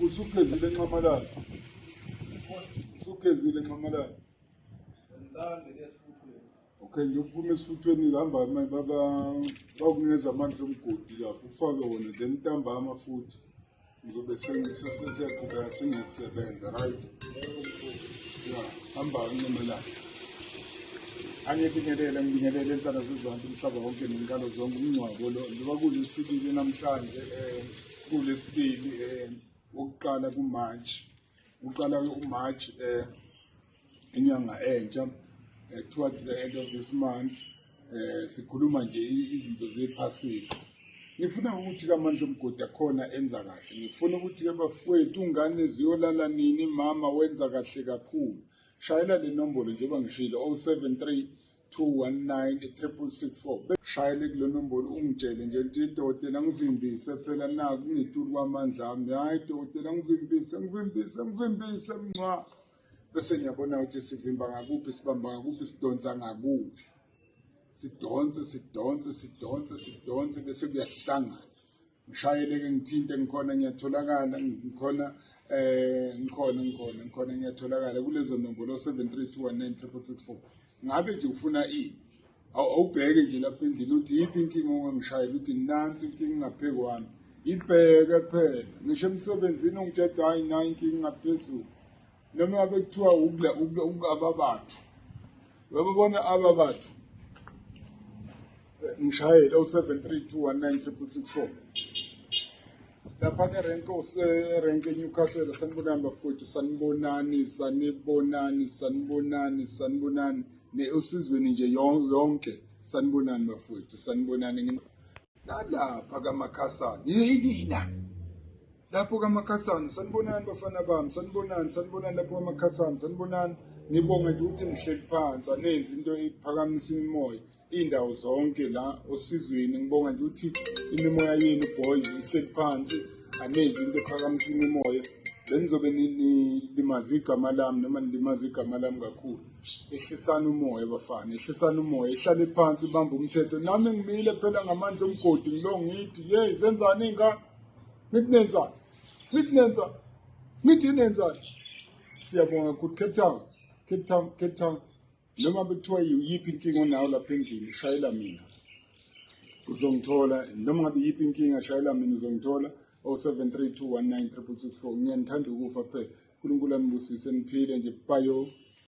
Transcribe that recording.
Usukhezile eNxamalala. Usukhezile eNxamalala. Okay, ngiyophuma esifuthweni ngihamba bakunikeza amandla omgodi lapho ufake wona then ntambama futhi ngizobe sesiyaqhubeka sengikusebenza right. Ya, hamba eNxamalala. Ngibingelele intana zezansi umhlaba wonke nenkalo zonke umngcwabo lo njengoba kulesibili namhlanje kulesibili wokuqala kuMarch. Uqala uMarch inyanga entsha towards the end of this month sikhuluma nje izinto zephasika. Ngifuna ukuthi kaMandla omgodi akhona enza kahle. Ngifuna ukuthi ke bafowethu ungane ziyolala nini mama wenza kahle kakhulu. Shayela le nombolo njengoba ngishilo 073 219 664. Shayele kulo nombolo ungitshele nje ukuthi idokotela ngivimbise phela naku ngitulu kwamandla ami. Hayi dokotela ngivimbise mncwa. Bese ngiyabona ukuthi sivimba ngakuphi sibamba ngakuphi sidonsa ngakuphi. Sidonse bese kuyahlangana. Ngishayele ke ngithinte ngikhona ngiyatholakala ngikhona ngiyatholakala kulezo nombolo 0732196664. Ngabe nje ufuna ini? Awubheke nje lapha endlini uthi yiphi inkinga ongangishayela uthi nansi inkinga ngaphezulu. Ibheke phela. Ngisho emsebenzini ungitshela hayi nayi inkinga ngaphezulu. Noma ngabe kuthiwa ababathu. Uyabona ababathu. Ngishayela 0732196664. Lapha ke renke Newcastle sanibonani bafowethu sanibonani neusizweni nje yonke sanibonani bafowethu sanibonani nalapha kaMakhasana yinina lapho kaMakhasana sanibonani bafana bami sanibonani lapho kaMakhasana sanibonani ngibonga nje ukuthi ngihleli phansi anenzi into iphakamisa imoya indawo zonke la osizweni ngibonga nje ukuthi imimoya yenu boys ihleli phansi anenzi into ephakamisa imoya benizobe nilimaza igama lami noma nilimaza igama lami kakhulu ehlisana umoya bafana ehlisana umoya ehlale phansi bamba umthetho nami ngimile phela ngamandla omgodi ngilo ngithi hey senzani ingane ngithi nenzani siyabonga ukuthi Cape Town noma bekuthiwa yiphi inkinga onayo lapha endlini shayela mina uzongithola noma ngabe yiphi inkinga shayela mina uzongithola 0732196664 ngiyanithanda ukufa phela uNkulunkulu ambusise niphile nje bayo.